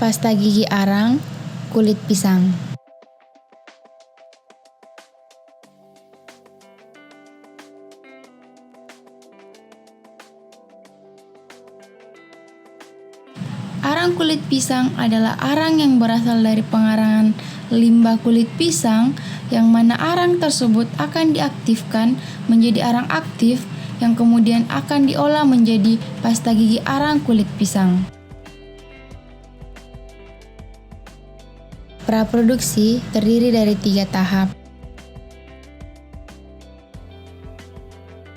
pasta gigi arang, kulit pisang. Arang kulit pisang adalah arang yang berasal dari pengarangan limbah kulit pisang, yang mana arang tersebut akan diaktifkan menjadi arang aktif yang kemudian akan diolah menjadi pasta gigi arang kulit pisang. Praproduksi terdiri dari 3 tahap.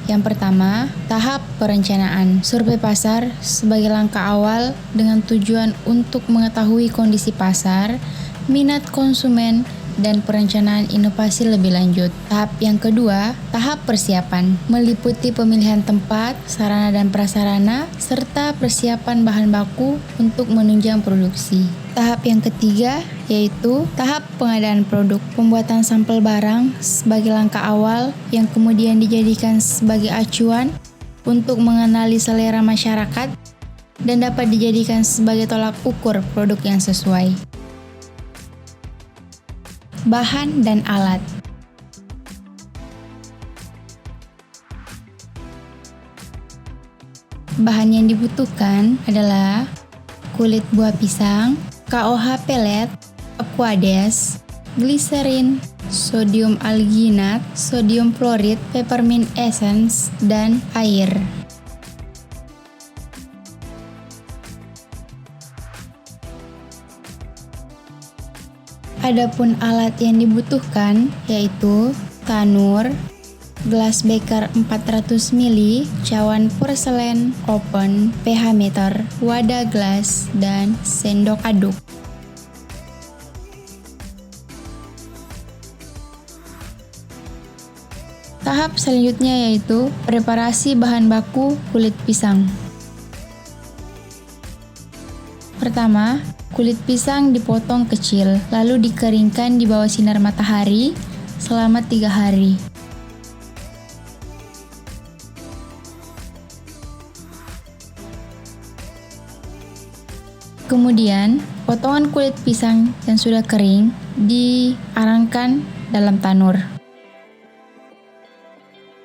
Yang pertama, tahap perencanaan. Survei pasar sebagai langkah awal dengan tujuan untuk mengetahui kondisi pasar, minat konsumen, dan perencanaan inovasi lebih lanjut. Tahap yang kedua, tahap persiapan, meliputi pemilihan tempat, sarana dan prasarana, serta persiapan bahan baku untuk menunjang produksi. Tahap yang ketiga yaitu tahap pengadaan produk, pembuatan sampel barang sebagai langkah awal yang kemudian dijadikan sebagai acuan untuk mengenali selera masyarakat dan dapat dijadikan sebagai tolak ukur produk yang sesuai. Bahan dan alat. Bahan yang dibutuhkan adalah kulit buah pisang, KOH pelet, aquades, gliserin, sodium alginat, sodium fluorid, peppermint essence, dan air. Adapun alat yang dibutuhkan yaitu tanur, gelas beker 400 ml, cawan porselen open, pH meter, wadah gelas, dan sendok aduk. Tahap selanjutnya yaitu preparasi bahan baku kulit pisang. Pertama, kulit pisang dipotong kecil, lalu dikeringkan di bawah sinar matahari selama 3 hari. Kemudian, potongan kulit pisang yang sudah kering diarangkan dalam tanur.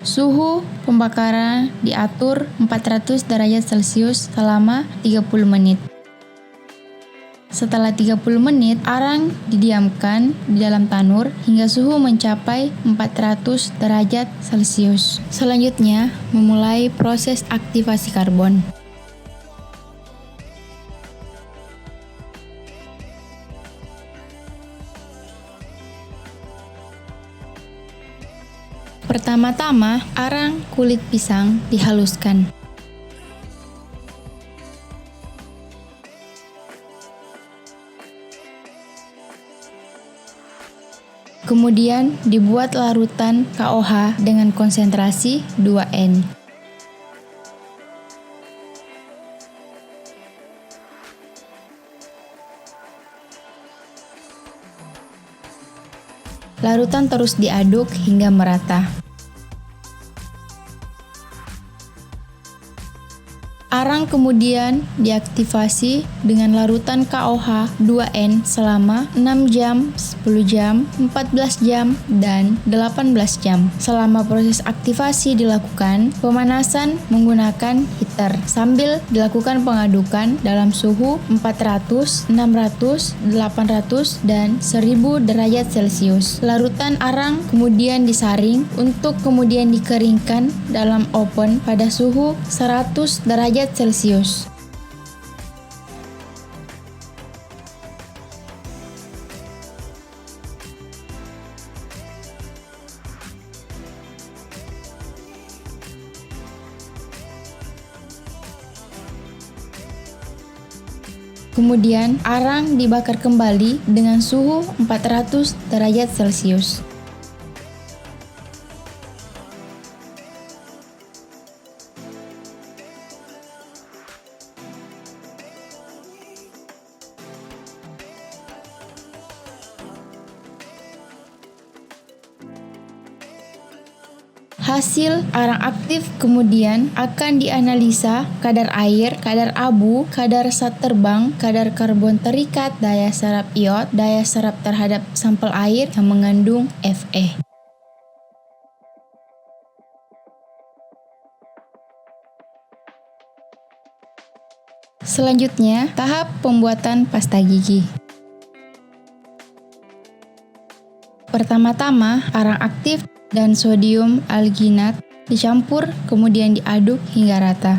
Suhu pembakaran diatur 400 derajat Celcius selama 30 menit. Setelah 30 menit, arang didiamkan di dalam tanur hingga suhu mencapai 400 derajat Celcius. Selanjutnya, memulai proses aktivasi karbon. Pertama-tama, arang kulit pisang dihaluskan. Kemudian dibuat larutan KOH dengan konsentrasi 2N. Larutan terus diaduk hingga merata. Arang kemudian diaktifasi dengan larutan KOH 2N selama 6 jam, 10 jam, 14 jam, dan 18 jam. Selama proses aktivasi dilakukan, pemanasan menggunakan heater sambil dilakukan pengadukan dalam suhu 400, 600, 800, dan 1000 derajat Celcius. Larutan arang kemudian disaring untuk kemudian dikeringkan dalam oven pada suhu 100 derajat Celcius. Kemudian arang dibakar kembali dengan suhu 400 derajat Celcius. Hasil arang aktif kemudian akan dianalisa kadar air, kadar abu, kadar zat terbang, kadar karbon terikat, daya serap iod, daya serap terhadap sampel air yang mengandung Fe. Selanjutnya, tahap pembuatan pasta gigi. Pertama-tama, arang aktif dan sodium alginat dicampur kemudian diaduk hingga rata.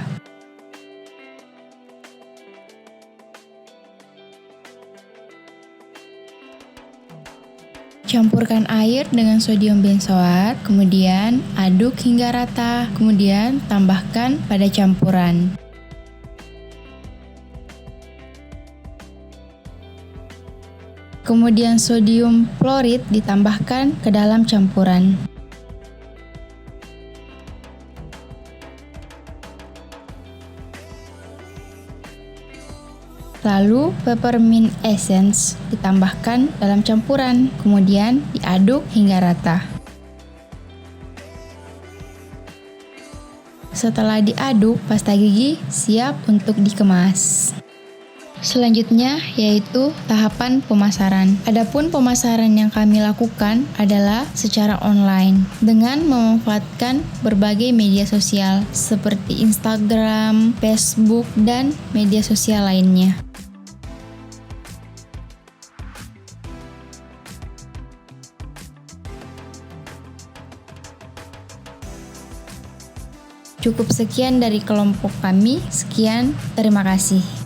Campurkan air dengan sodium benzoat, kemudian aduk hingga rata, kemudian tambahkan pada campuran. Kemudian sodium fluorid ditambahkan ke dalam campuran. Lalu peppermint essence ditambahkan dalam campuran, kemudian diaduk hingga rata. Setelah diaduk, pasta gigi siap untuk dikemas. Selanjutnya yaitu tahapan pemasaran. Adapun pemasaran yang kami lakukan adalah secara online dengan memanfaatkan berbagai media sosial seperti Instagram, Facebook, dan media sosial lainnya. Cukup sekian dari kelompok kami. Sekian, terima kasih.